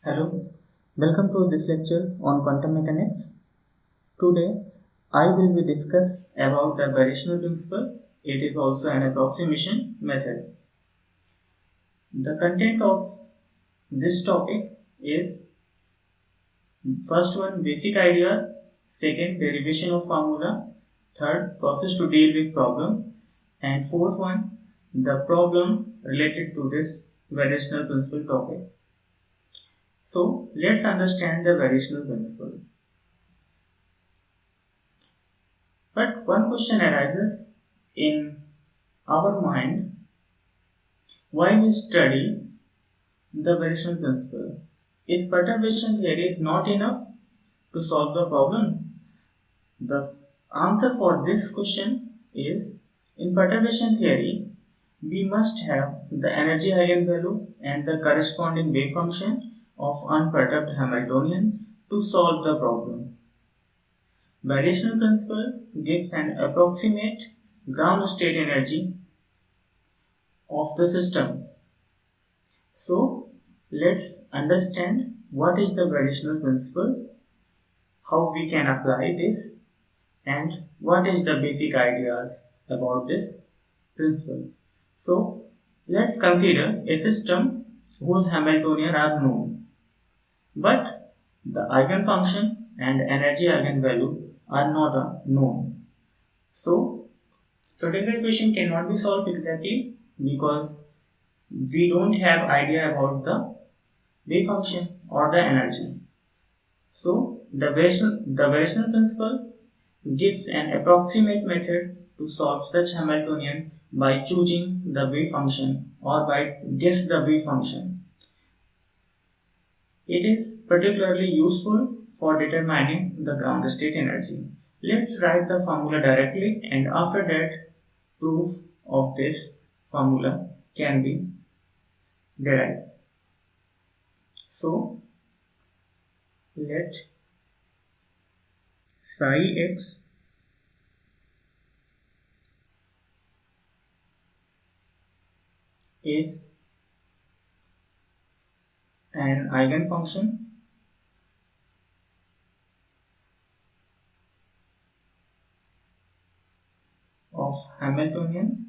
Hello, welcome to this lecture on quantum mechanics. Today, I will be discuss about the variational principle. It is also an approximation method. The content of this topic is first one basic ideas, second derivation of formula, third process to deal with problem, and fourth one the problem related to this variational principle topic. So let's understand the variational principle. But one question arises in our mind: why we study the variational principle? If perturbation theory is not enough to solve the problem, the answer for this question is: in perturbation theory, we must have the energy eigenvalue and the corresponding wave function of unperturbed Hamiltonian to solve the problem. Variational principle gives an approximate ground state energy of the system. So let's understand what is the variational principle, how we can apply this, and what is the basic ideas about this principle. So let's consider a system whose Hamiltonian are known, but the eigenfunction and energy eigenvalue are not known. So Schrodinger equation cannot be solved exactly because we don't have idea about the wave function or the energy. So the variational principle gives an approximate method to solve such Hamiltonian by choosing the wave function or by guess the wave function. It is particularly useful for determining the ground state energy. Let's write the formula directly, and after that proof of this formula can be derived. So let psi x is an eigenfunction of Hamiltonian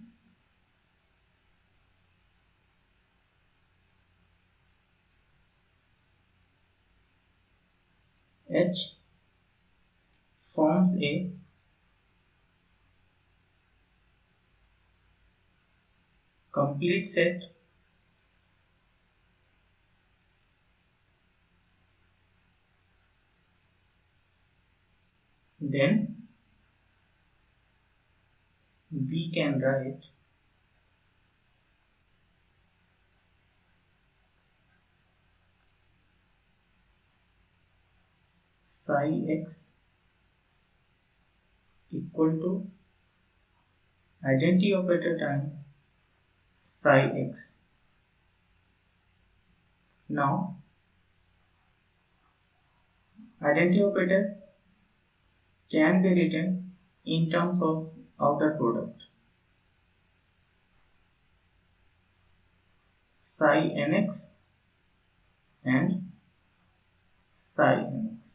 H forms a complete set then we can write psi x equal to identity operator times psi x. Now identity operator can be written in terms of outer product psi nx and psi nx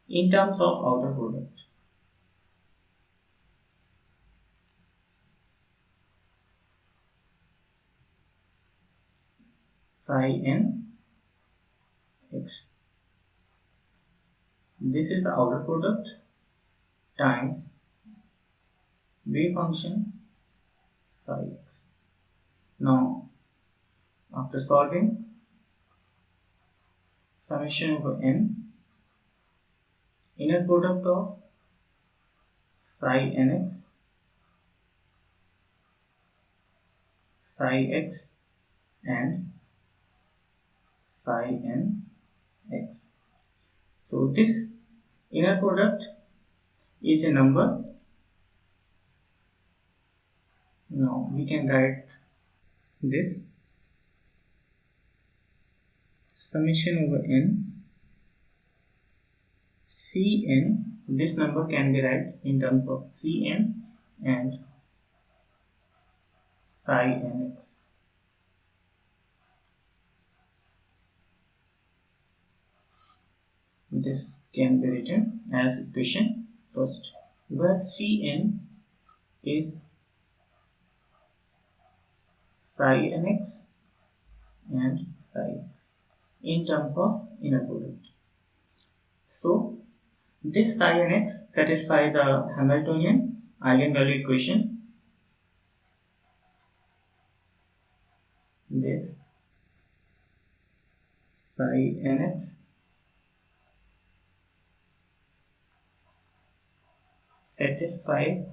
in terms of outer product. Psi n x. This is the outer product times wave function psi x. Now after solving, summation over n, inner product of psi nx, psi x and psi nx. So this inner product is a number. Now we can write this summation over n Cn. This number can be written in terms of Cn and psi nx. This can be written as equation first, where Cn is psi nx and psi x in terms of inner product. So this psi nx satisfies the Hamiltonian eigenvalue equation. This psi nx satisfies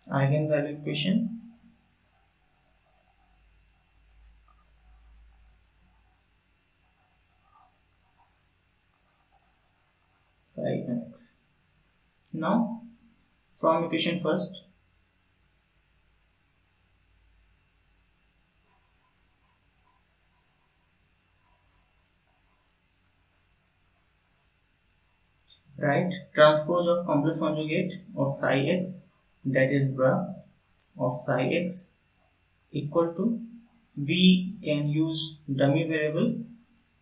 eigenvalue equation psi nx. Now from equation first, write transpose of complex conjugate of psi x, that is bra of psi x, equal to, we can use dummy variable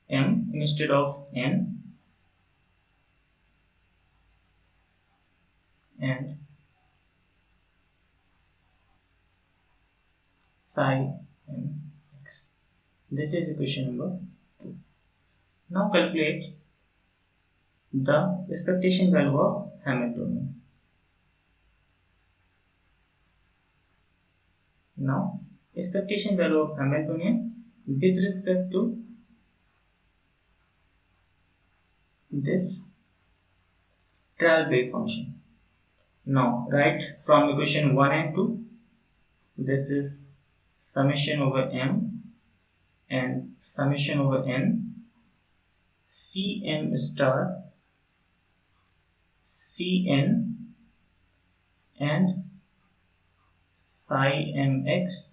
m instead of n, and psi mx. This is equation number 2. Now calculate the expectation value of Hamiltonian. Now expectation value of Hamiltonian with respect to this trial wave function. Now write from equation 1 and 2, this is summation over m and summation over n, Cm star Cn and psi mx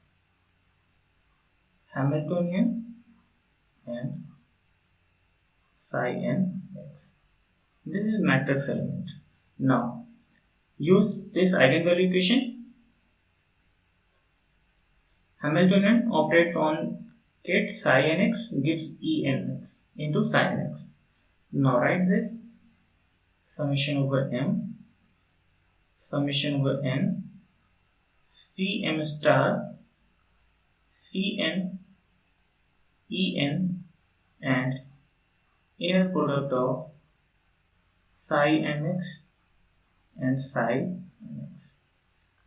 Hamiltonian and psi nx. This is matrix element. Now use this eigenvalue equation. Hamiltonian operates on ket psi nx gives Enx into psi nx. Now write this summation over m summation over n Cm star Cn En and inner product of psi mx and psi mx.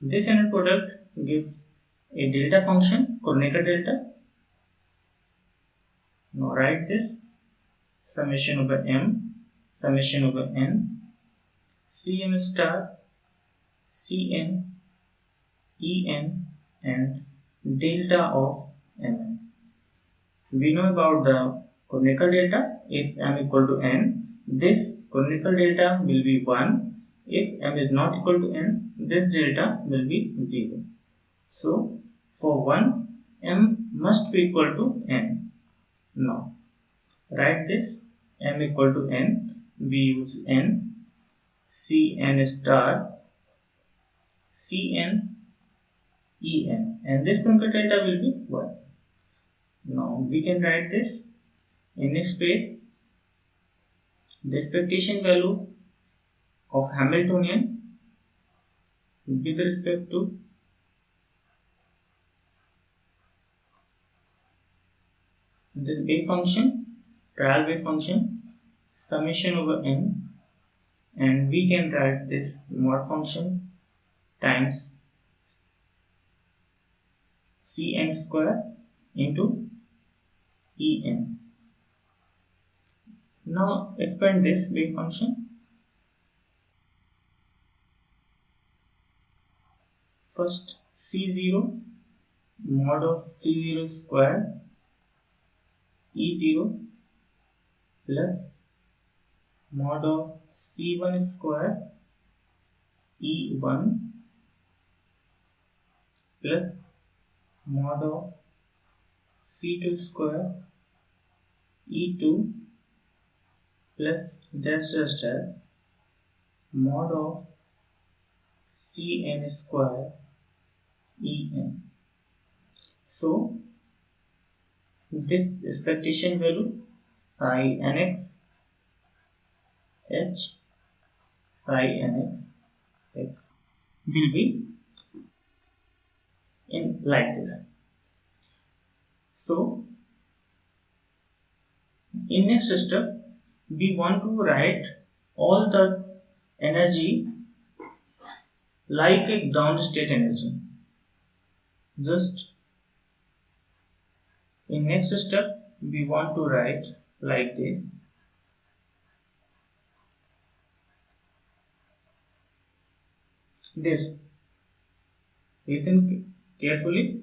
This inner product gives a delta function, Kronecker delta. Now write this summation over m summation over n Cm star Cn En and delta of mn. We know about the Kronecker delta. If m equal to n, this Kronecker delta will be 1. If m is not equal to n, this delta will be 0. So for 1, m must be equal to n. Now write this m equal to n. We use n Cn star Cn En and this Kronecker delta will be 1. Now we can write this in a space. The expectation value of Hamiltonian with respect to the wave function, trial wave function, summation over n, and we can write this mod function times Cn square into En. Now expand this wave function. First C0 mod of C0 square E0 plus mod of C1 square E1 plus mod of C2 square E2 plus dash dash dash mod of Cn square En. So this expectation value psi nx h psi nx x will be in like this. So in next step we want to write all the energy like a ground state energy. Just in next step we want to write like this. Listen carefully.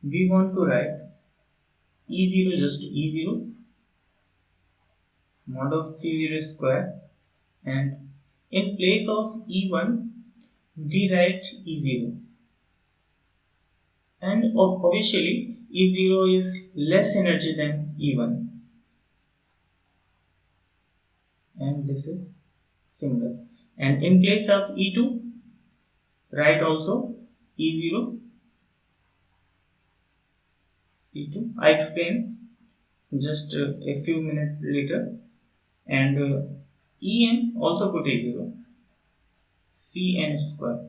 We want to write E0 just E0 mod of C0 square, and in place of E1 we write E0, and obviously E0 is less energy than E1, and this is similar. And in place of E2 write also E0 C2. I explain just a few minutes later. And En also put E0 Cn square.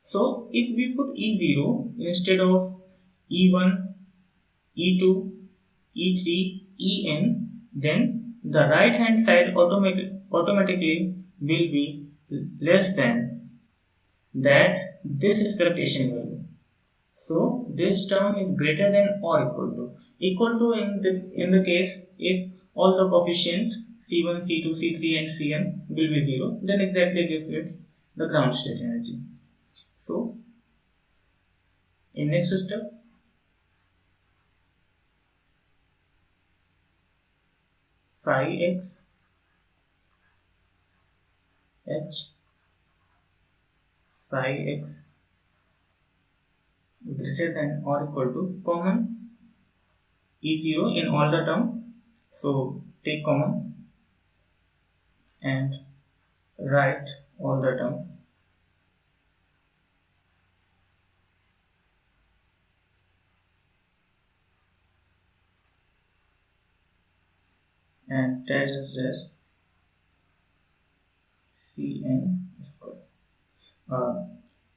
So if we put E0 instead of E1, E2, E3, En, then the right hand side automatically will be less than that this expectation value. So this term is greater than or equal to in the case if all the coefficient C1, C2, C3 and Cn will be 0, then exactly gives the ground state energy. So in next step psi x h psi x greater than or equal to common E0 in all the term. So take common and write all the term. And that is just Cn square.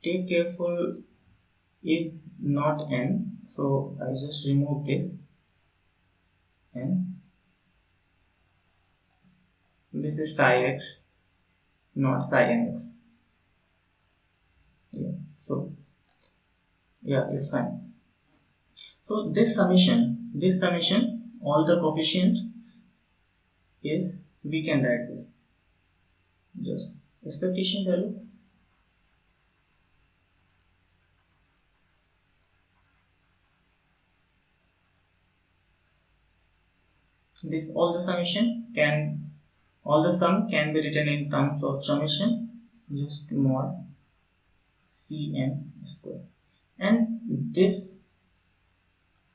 Take careful is not n, so I just remove this n. This is psi x, not psi nx. Yeah, so yeah, it's fine. So this summation, all the coefficient is we can write this just expectation value this all the sum can be written in terms of summation, just mod Cn square, and this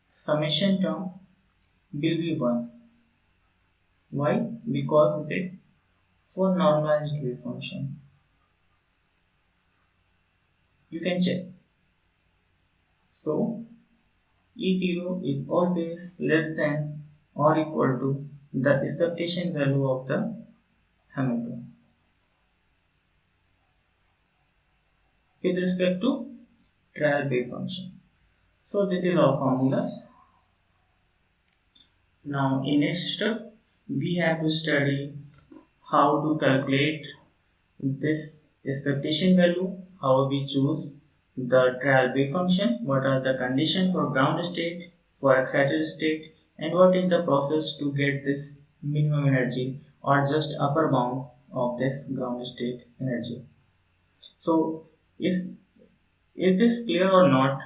summation term will be 1. Why? Because it is for normalized wave function. You can check. So E0 is always less than or equal to the expectation value of the Hamilton with respect to trial wave function. So this is our formula. Now in next step we have to study how to calculate this expectation value, how we choose the trial wave function, what are the conditions for ground state, for excited state, and what is the process to get this minimum energy or just upper bound of this ground state energy. So is this clear or not?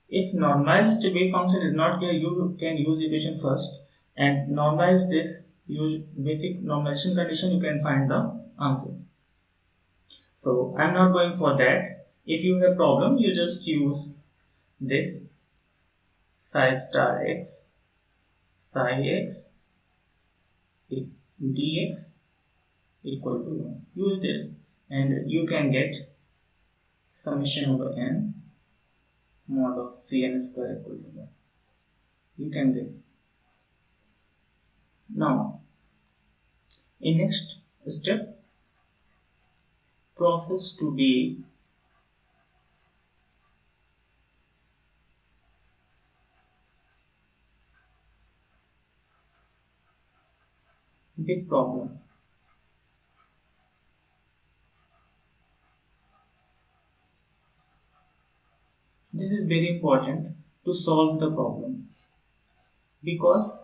If normalized wave function is not clear, you can use equation first and normalize this, use basic normalization condition, you can find the answer. So I'm not going for that. If you have problem, you just use this psi star x psi x dx equal to 1. Use this and you can get summation over n mod of Cn square equal to 1. you can get. Now, in next step, process to be big problem. This is very important to solve the problem because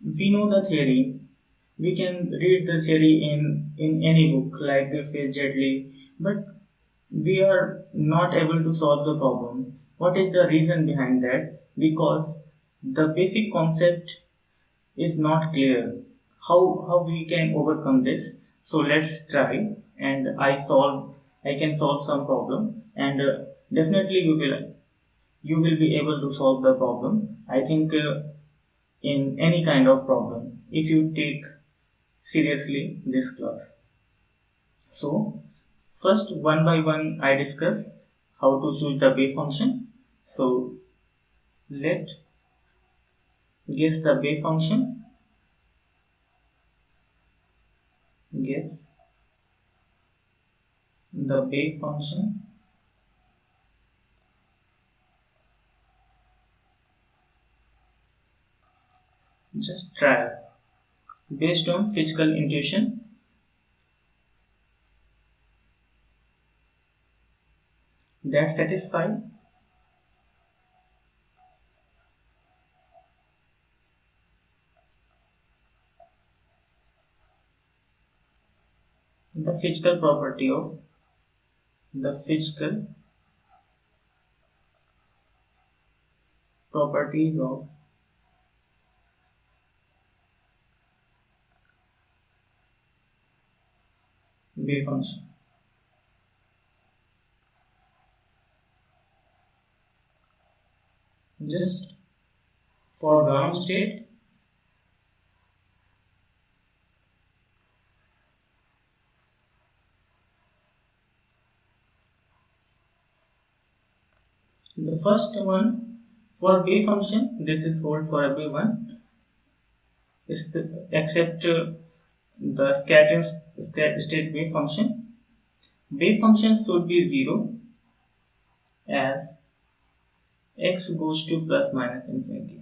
we know the theory. We can read the theory in any book like Griffith, Jetley, but we are not able to solve the problem. What is the reason behind that? Because the basic concept is not clear. How we can overcome this? So let's try, and I can solve some problem, and definitely you will be able to solve the problem. I think in any kind of problem if you take seriously this class. So first, one by one, I discuss how to choose the wave function. So let guess the wave function. Guess the wave function. Just try based on physical intuition. That satisfy. The physical property of the physical properties of wave function. Just for ground state, the first one for wave function, this is hold for everyone, except the state wave function. Wave function should be 0 as x goes to plus minus infinity,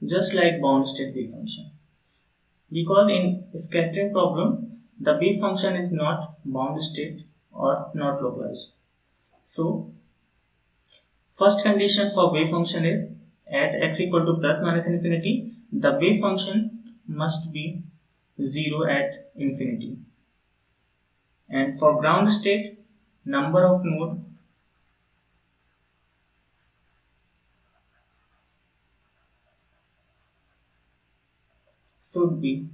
just like bound state wave function. Because in scattering problem, the wave function is not bound state or not localized. So, first condition for wave function is at x equal to plus minus infinity, the wave function must be 0 at infinity. And for ground state, number of node should be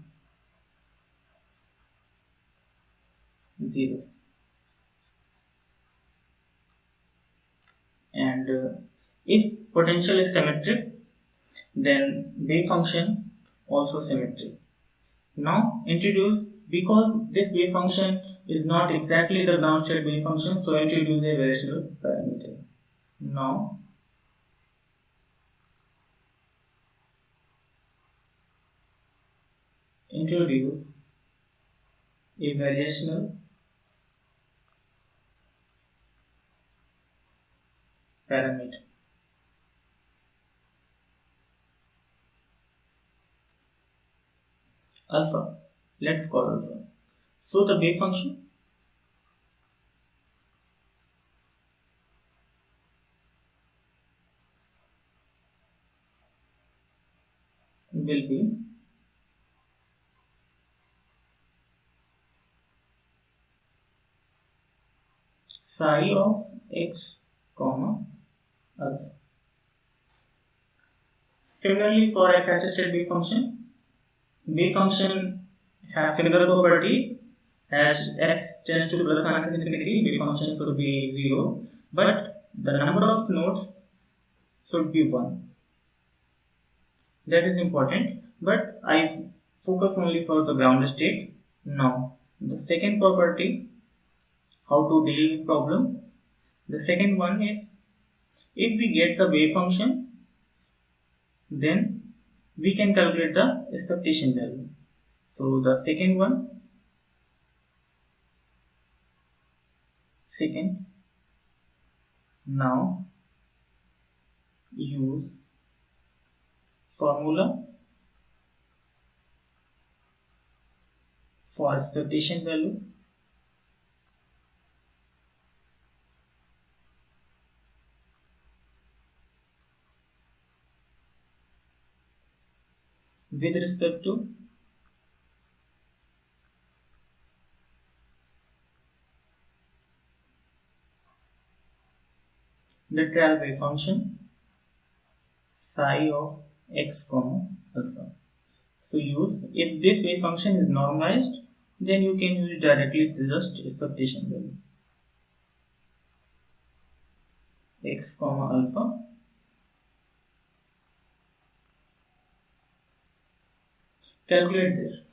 0. And if potential is symmetric, then wave function also symmetric. Now introduce, because this wave function is not exactly the ground state wave function, so introduce a variable parameter. Now introduce a variational parameter. Alpha. Let's call alpha. So the wave function will be psi of x comma alpha. Similarly, for a factor wave function has similar property. As x tends to plus minus infinity, wave function should be 0, but the number of nodes should be 1. That is important, but I focus only for the ground state. Now, the second property, how to deal with problem. The second one is, if we get the wave function then we can calculate the expectation value. So the second, now use formula for expectation value. With respect to the trial wave function psi of x comma alpha. So use, if this wave function is normalized, then you can use directly just expectation value x comma alpha. Calculate this,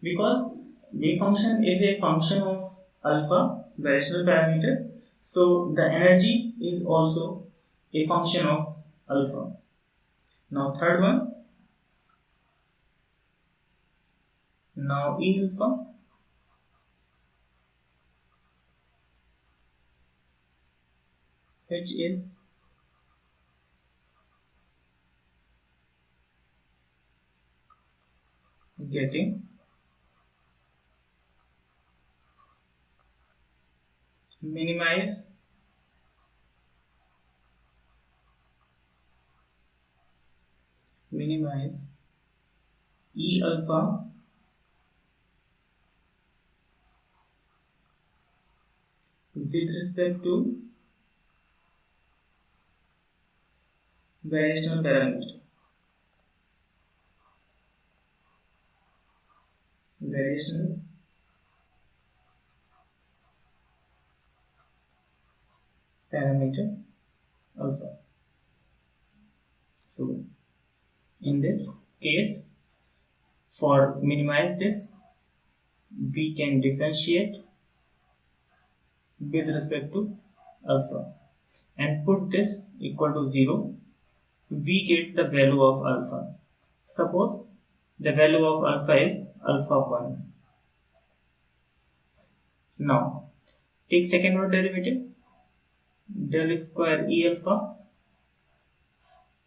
because wave function is a function of alpha, the rational parameter, so the energy is also a function of alpha. Now third one, now E alpha which is getting minimize E alpha with respect to variational parameter. Variational parameter alpha. So in this case, for minimize this, we can differentiate with respect to alpha and put this equal to 0. We get the value of alpha. Suppose the value of alpha is alpha 1. Now take second order derivative, del square E alpha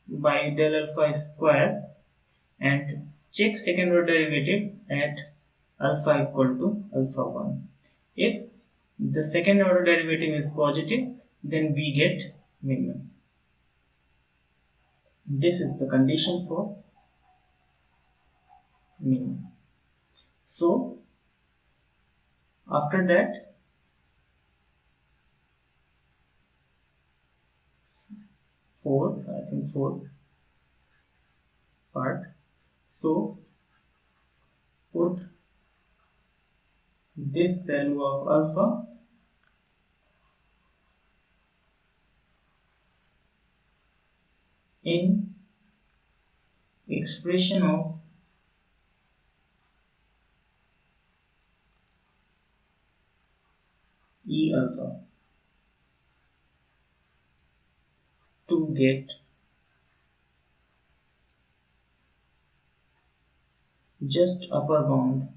by del alpha square, and check second order derivative at alpha equal to alpha 1. If the second order derivative is positive, then we get minimum. This is the condition for minimum. So after that, fourth part. So put this value of alpha in expression of E alpha to get just upper bound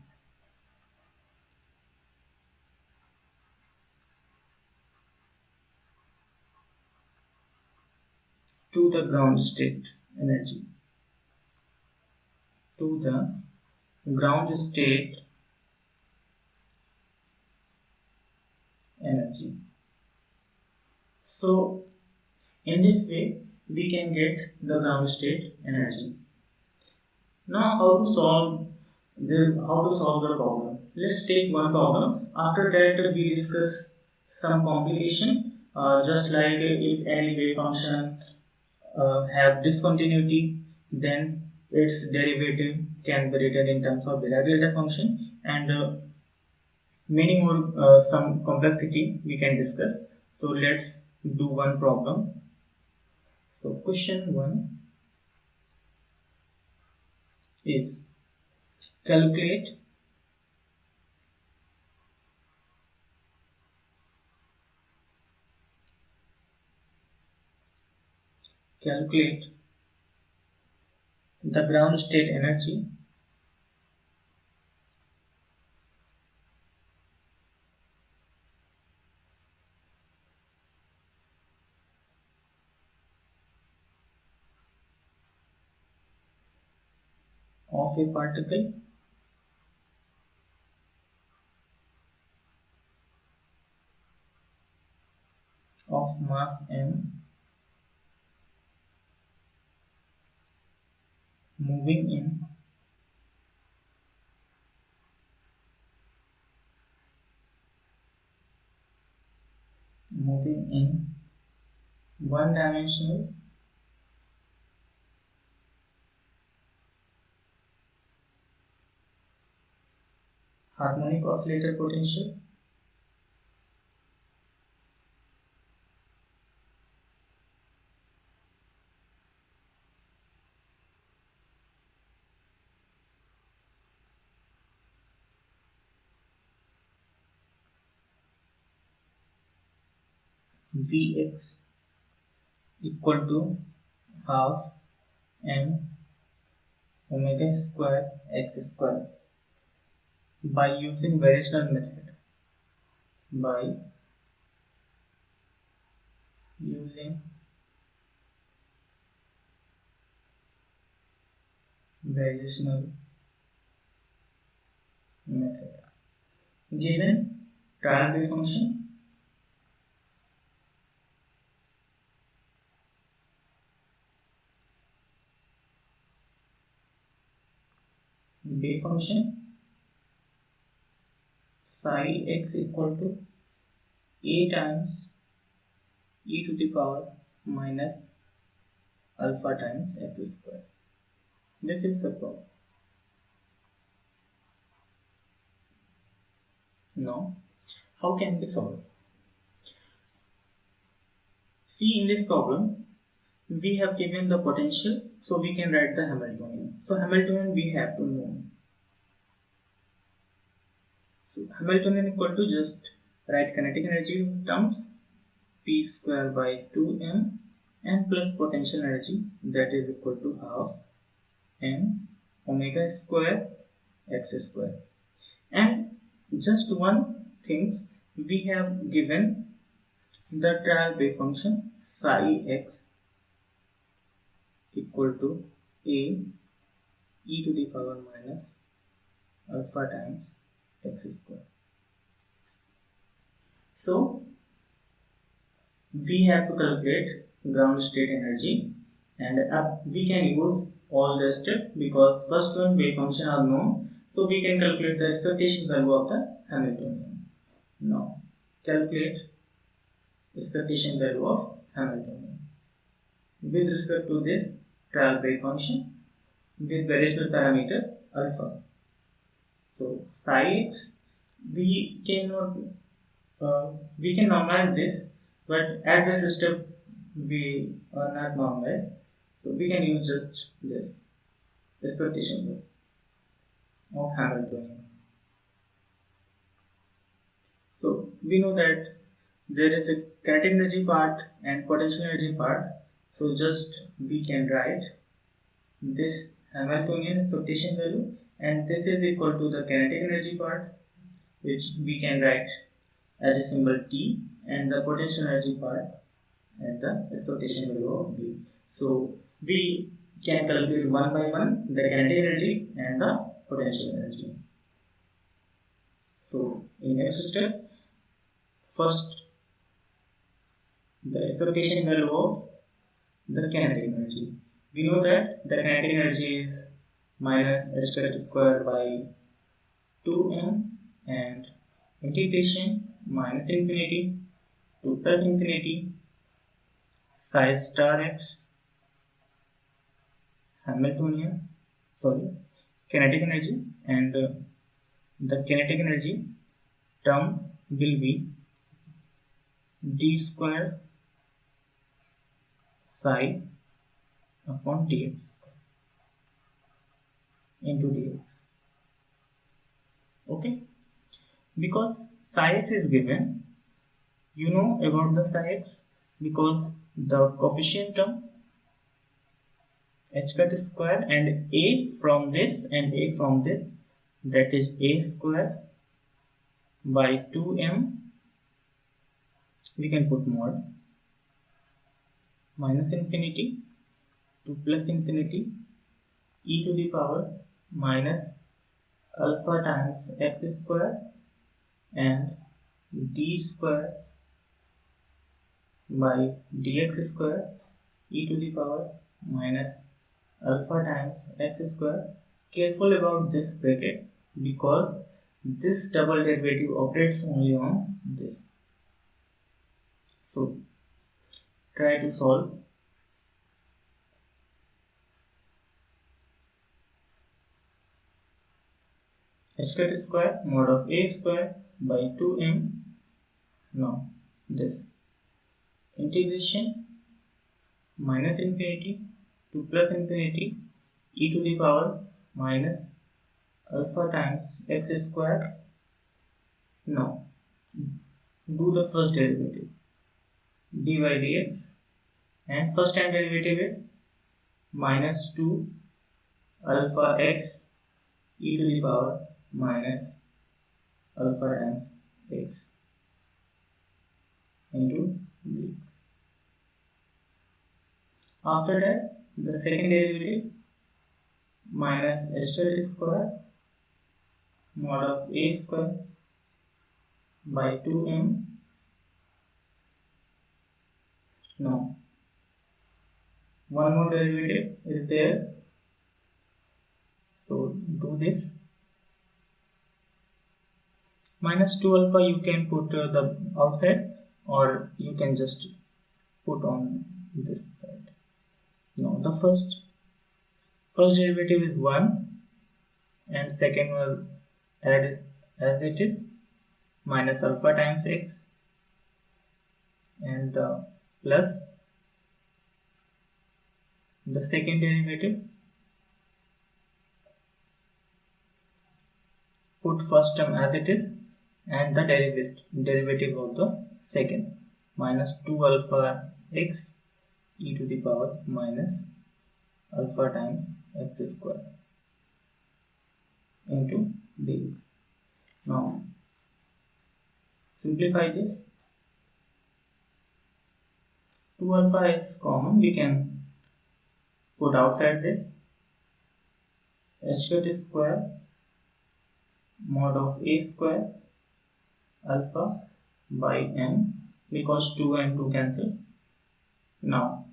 to the ground state energy, to the ground state energy. So in this way we can get the ground state energy. Now how to solve the problem? Let's take one problem. After that we discuss some complication, just like if any wave function have discontinuity, then its derivative can be written in terms of Dirac-Delta function, and many more some complexity we can discuss. So let's do one problem. So question 1 is calculate the ground state energy of a particle of mass m moving in one dimensional harmonic oscillator potential Vx equal to half m omega square x square by using variational method. By using variational method. Given trial wave function wave function psi x equal to a times e to the power minus alpha times x square. This is the problem. Now, how can we solve? See, in this problem, we have given the potential, so we can write the Hamiltonian. So Hamiltonian we have to know. So Hamiltonian equal to, just write kinetic energy terms, p square by 2m and plus potential energy, that is equal to half m omega square x square. And just one thing, we have given the trial wave function psi x equal to a e to the power minus alpha times x square. So we have to calculate ground state energy, and we can use all the steps because first one wave function are known, so we can calculate the expectation value of the Hamiltonian. Now calculate expectation value of Hamiltonian with respect to this trial wave function with variational parameter alpha. So psi x, we can normalize this, but at this step we are not normalized, so we can use just this expectation value of Hamiltonian. So we know that there is a kinetic energy part and potential energy part, so just we can write this Hamiltonian expectation value, and this is equal to the kinetic energy part, which we can write as a symbol T, and the potential energy part and the expectation value of V. So we can calculate one by one the kinetic energy and the potential energy. So in next step, first the expectation value of the kinetic energy. We know that the kinetic energy is minus h square by 2m and integration minus infinity to plus infinity psi star x Hamiltonian, kinetic energy, and the kinetic energy term will be d square psi upon dx into dx. Okay, because psi x is given, you know about the psi x because the coefficient term h cut square and a from this and a from this, that is a square by 2m, we can put mod minus infinity to plus infinity e to the power minus alpha times x square and d square by dx square e to the power minus alpha times x square. Careful about this bracket because this double derivative operates only on this. So try to solve. H cut square mod of a square by 2m. Now this integration minus infinity to plus infinity e to the power minus alpha times x square. Now do the first derivative dy dx, and first time derivative is minus 2 alpha x e to the power minus alpha times x into dx. After that, the second derivative minus h square mod of a square by 2m. Now one more derivative is there, so do this. Minus 2 alpha you can put the outside, or you can just put on this side. Now the first derivative is 1 and second will add as it is minus alpha times x and the plus the second derivative. Put first term as it is and the derivative of the second minus 2 alpha x e to the power minus alpha times x square into dx. Now simplify this. 2 alpha is common, we can put outside this. H cut square mod of a square alpha by m, because 2 and 2 cancel. Now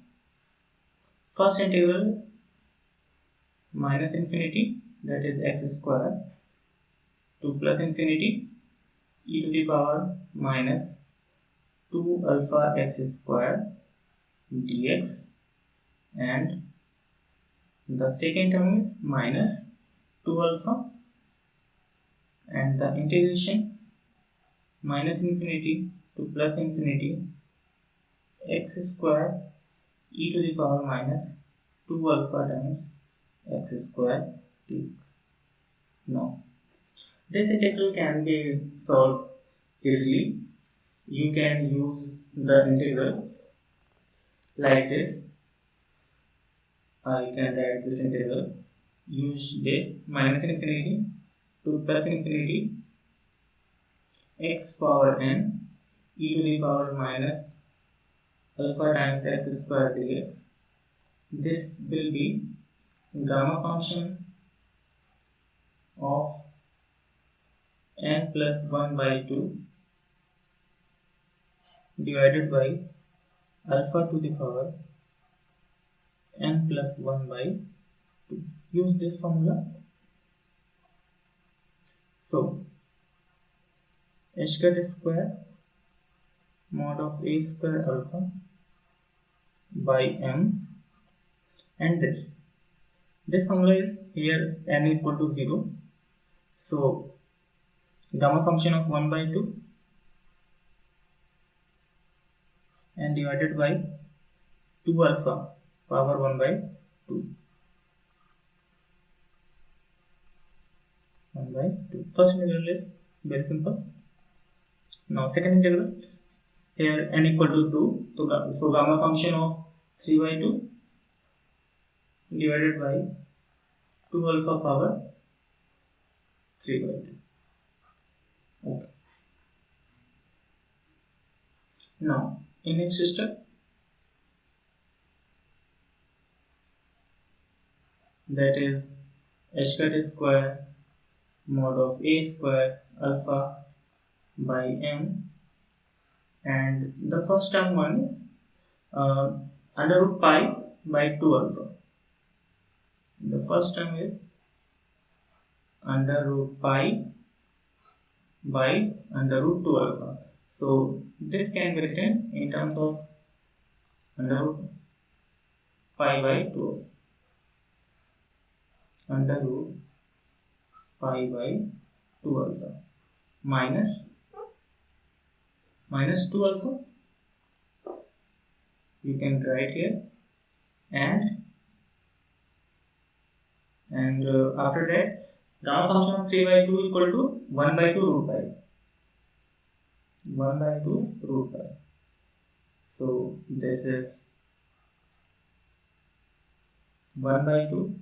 first integral minus infinity, that is x square, to plus infinity e to the power minus 2 alpha x square dx, and the second term is minus 2 alpha, and the integration minus infinity to plus infinity x square e to the power minus 2 alpha times x square dx. Now this integral can be solved easily. You can use the integral like this. I can write this integral. Use this minus infinity to plus infinity x power n e to the power minus alpha times x square dx. This will be gamma function of n plus 1 by 2 divided by alpha to the power n plus 1 by 2. Use this formula. So h cut square mod of a square alpha by m, and this formula is here n equal to 0. So gamma function of 1 by 2 and divided by 2 alpha power 1 by 2. 1 by 2. First integral is very simple. Now second integral, here n equal to 2, so gamma function of 3 by 2 divided by 2 alpha power 3 by 2. Okay. Now in next step, that is h cut square mod of a square alpha by m, and the first term one is under root pi by 2 alpha. The first term is under root pi by under root 2 alpha. So this can be written in terms of under root pi by 2 alpha. Under root pi by 2 alpha minus 2 alpha, you can write here, and after that gamma function of 3 by 2 equal to 1 by 2 root pi. 1 by 2 root pi. So this is 1 by 2,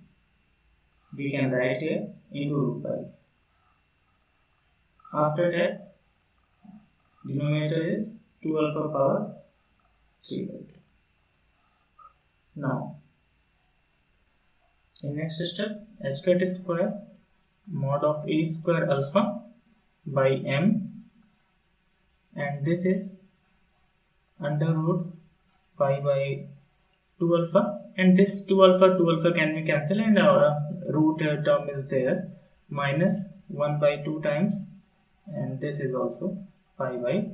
we can write here into root pi. After that denominator is 2 alpha power 3 by 2. Now in next step, h cut square mod of a square alpha by m, and this is under root pi by 2 alpha, and this 2 alpha can be cancelled, and our root term is there, minus 1 by 2 times, and this is also pi by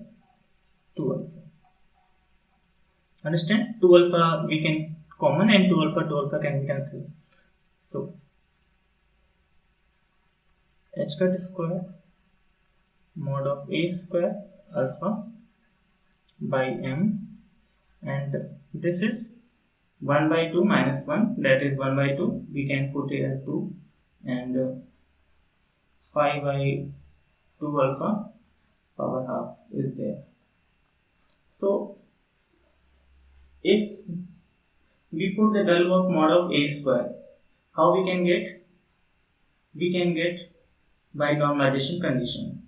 2 alpha. Understand? 2 alpha we can common, and 2 alpha can be cancelled. So h cut square mod of a square alpha by m, and this is 1 by 2 minus 1, that is 1 by 2, we can put here 2, and pi by 2 alpha power half is there. So if we put the value of mod of a square, how we can get? We can get by normalization condition.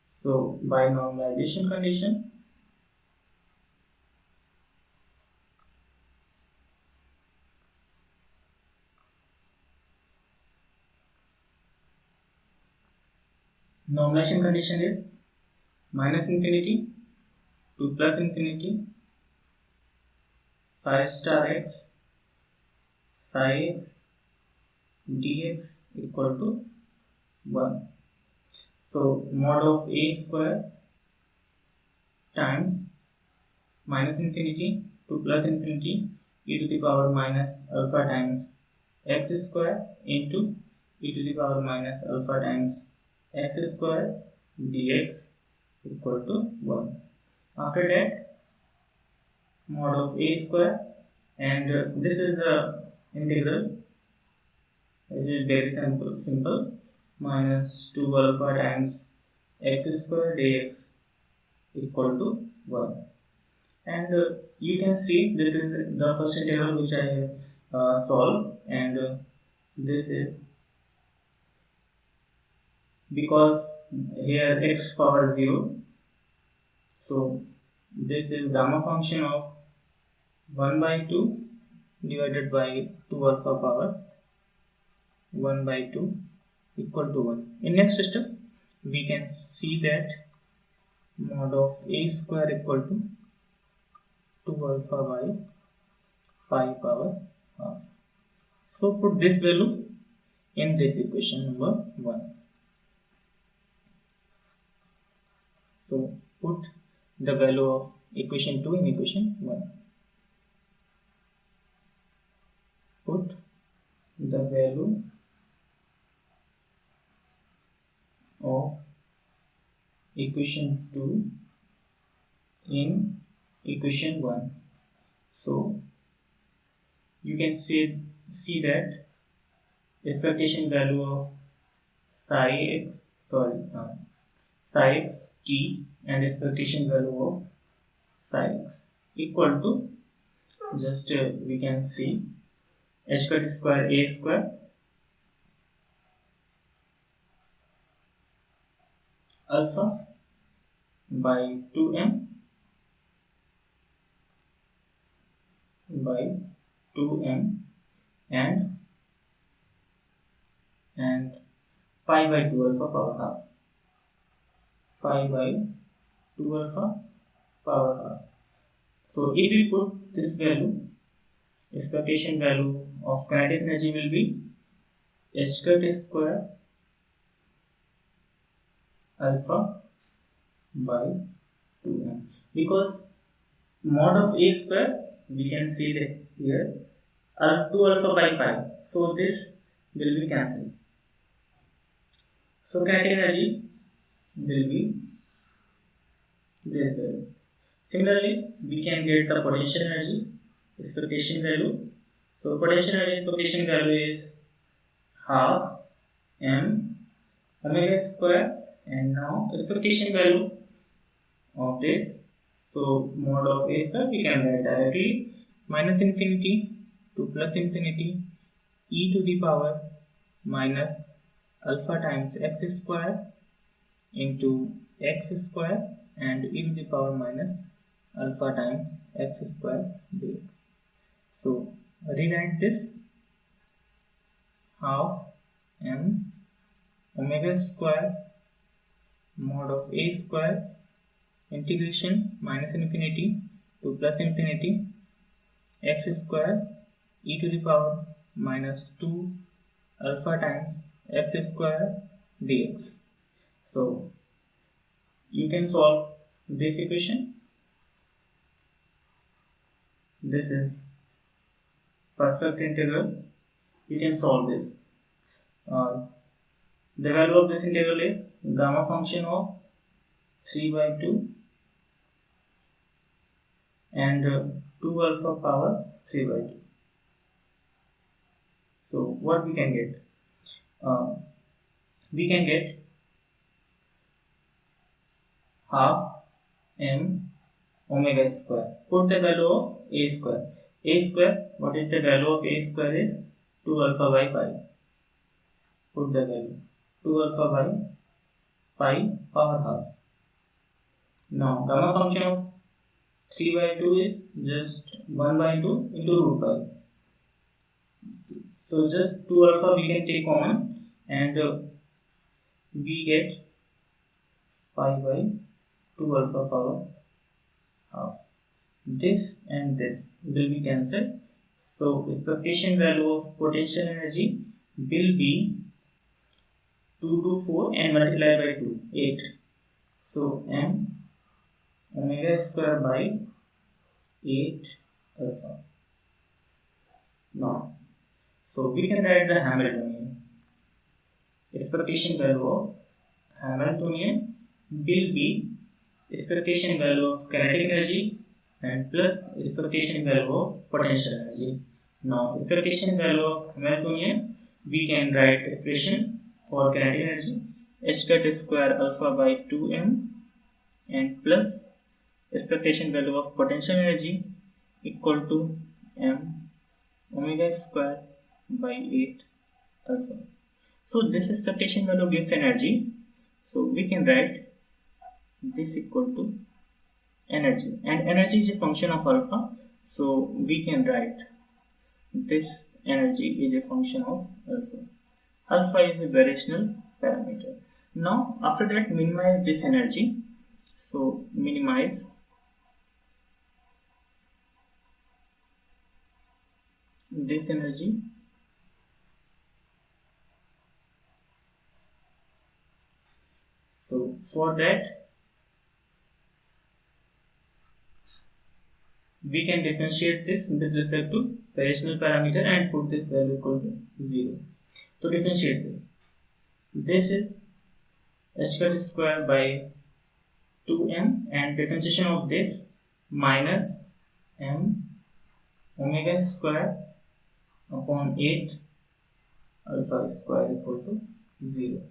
So by normalization condition, is minus infinity to plus infinity phi star x psi x dx equal to 1. So mod of a square times minus infinity to plus infinity e to the power minus alpha times x square into e to the power minus alpha times x square dx equal to 1. After that mod of a square, and this is the integral, it is very simple, minus 2 alpha times x square dx equal to 1. And you can see this is the first integral which I have solved, and this is because here x power 0, so this is gamma function of 1 by 2 divided by 2 alpha power 1 by 2 equal to 1. In next step, we can see that mod of a square equal to 2 alpha by 5 power half. So put this value in this equation number 1. So put the value of equation 2 in equation 1. Put the value of equation 2 in equation 1. So you can see that expectation value of psi x t and expectation value of psi x equal to, just we can see h cut square a square alpha by 2m by 2m and pi by 2 alpha power half, pi by 2 alpha power half. So if we put this value, expectation value of kinetic energy will be h cut square alpha by 2m, because mod of a square we can see that here are 2 alpha by pi, so this will be cancelled. So kinetic energy will be this value. Similarly, we can get the potential energy expectation value. So potential energy expectation value is half m omega square, and now expectation value of this, so mod of a square we can write directly minus infinity to plus infinity e to the power minus alpha times x square into x square and e to the power minus alpha times x square dx. So rewrite this half m omega square mod of a square integration minus infinity to plus infinity x square e to the power minus 2 alpha times x square dx. So you can solve this equation. This is perfect integral. You can solve this. The value of this integral is gamma function of 3 by 2 and 2 alpha power 3 by 2. So what we can get? We can get half m omega square. Put the value of a square. A square, what is the value of a square is 2 alpha by pi. Put the value 2 alpha by pi power half. Now gamma function of 3 by 2 is just 1 by 2 into root pi. So just 2 alpha we can take common and we get pi by 2 alpha power half. This and this will be cancelled. So expectation value of potential energy will be 2 to 4 and multiplied by 2, 8. So m omega square by 8 alpha. Now, so we can write the Hamiltonian. Expectation value of Hamiltonian will be expectation value of kinetic energy and plus expectation value of potential energy. Now, expectation value of Hamiltonian, we can write expression for kinetic energy h cut square alpha by 2m and plus expectation value of potential energy equal to m omega square by 8 alpha. So this expectation value gives energy, so we can write this equal to energy, and energy is a function of alpha, so we can write this energy is a function of alpha. Alpha is a variational parameter. Now after that, minimize this energy. So minimize this energy. So for that, we can differentiate this with respect to variational parameter and put this value equal to 0. So differentiate this. This is h cut square by 2m and differentiation of this minus m omega square upon 8 alpha square equal to 0.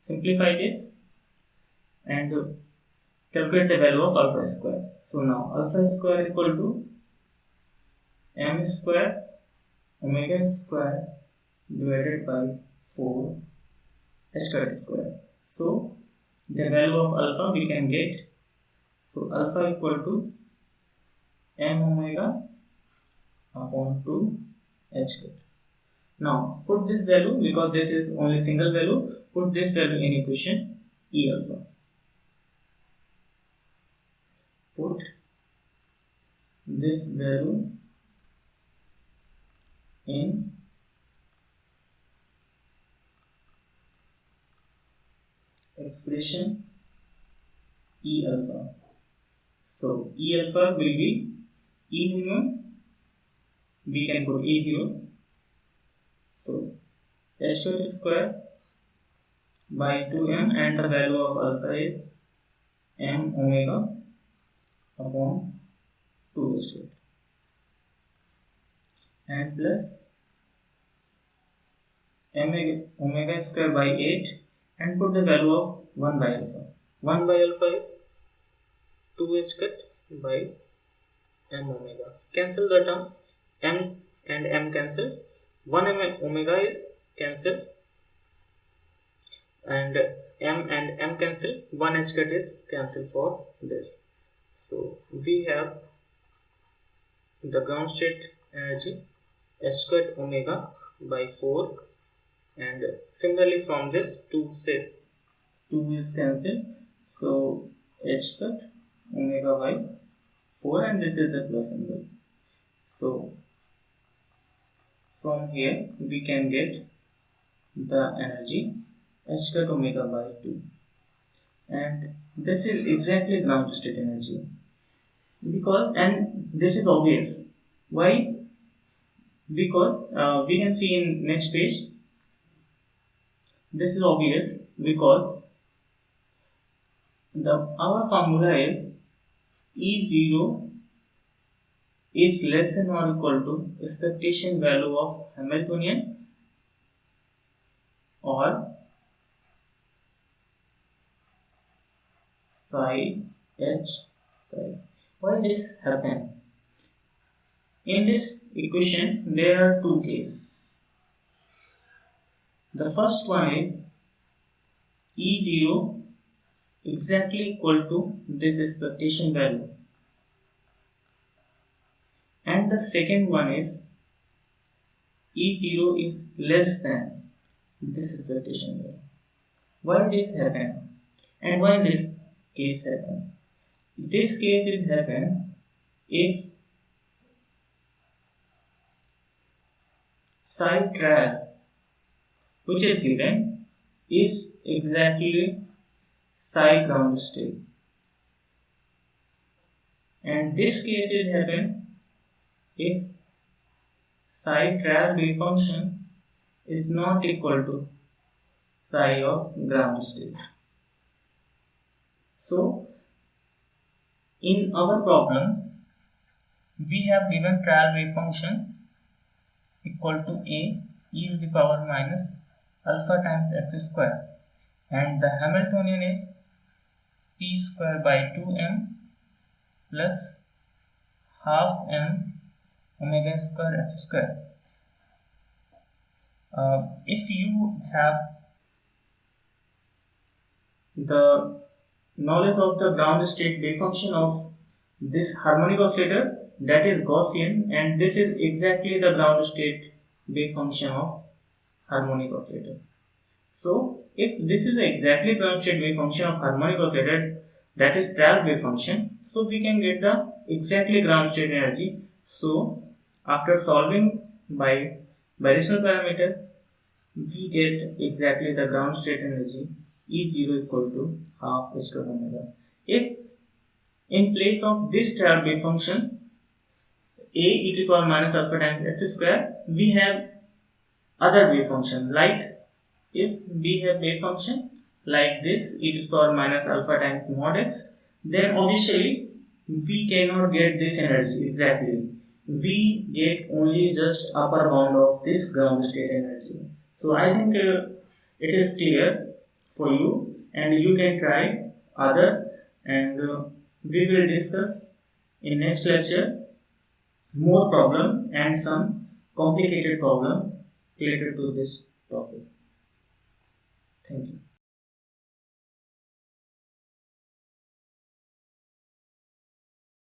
Simplify this and calculate the value of alpha square. So now alpha square equal to m square omega square divided by 4 h cut square. So the value of alpha we can get. So alpha equal to m omega upon 2 h cut. Now put this value, because this is only single value, put this value in equation E alpha. Put this value in expression E alpha. So E alpha will be E minimum, we can put E0. So h cut square by 2m, and the value of alpha is m omega upon 2 h cut, and plus m omega square by 8, and put the value of 1 by alpha. 1 by alpha is 2 h cut by m omega. Cancel the term, m and m cancel. 1 omega is cancel, and m and m cancel. 1 h cut is cancel for this. So we have the ground state energy h cut omega by 4, and similarly from this 2 is cancelled. So h cut omega by 4, and this is the plus symbol. So from here we can get the energy h cut omega by 2, and this is exactly ground state energy, because, and this is obvious. Why? Because we can see in next page, this is obvious because our formula is E0 is less than or equal to expectation value of Hamiltonian or psi h psi. Why this happen? In this equation there are two cases. The first one is E0 exactly equal to this expectation value, and the second one is E0 is less than this expectation value. Why this happen, and why this case happen? This case is happen if psi trial, which is given, is exactly psi ground state, and this case is happen if psi trial wave function is not equal to psi of ground state. So in our problem we have given trial wave function equal to a e to the power minus alpha times x square, and the Hamiltonian is p square by 2m plus half m omega square x square. If you have the knowledge of the ground state wave function of this harmonic oscillator, that is Gaussian, and this is exactly the ground state wave function of harmonic oscillator. So if this is exactly ground state wave function of harmonic oscillator, that is trial wave function, so we can get the exactly ground state energy. So after solving by bidirectional parameter, we get exactly the ground state energy E0 equal to half h cut omega. If in place of this trial wave function a e to the power minus alpha times x square, we have other wave function. Like if we have wave function like this e to the power minus alpha times mod x, then obviously we cannot get this energy exactly. We get only just upper bound of this ground state energy. So I think it is clear for you, and you can try other, and we will discuss in next lecture more problem and some complicated problem related to this topic. Thank you.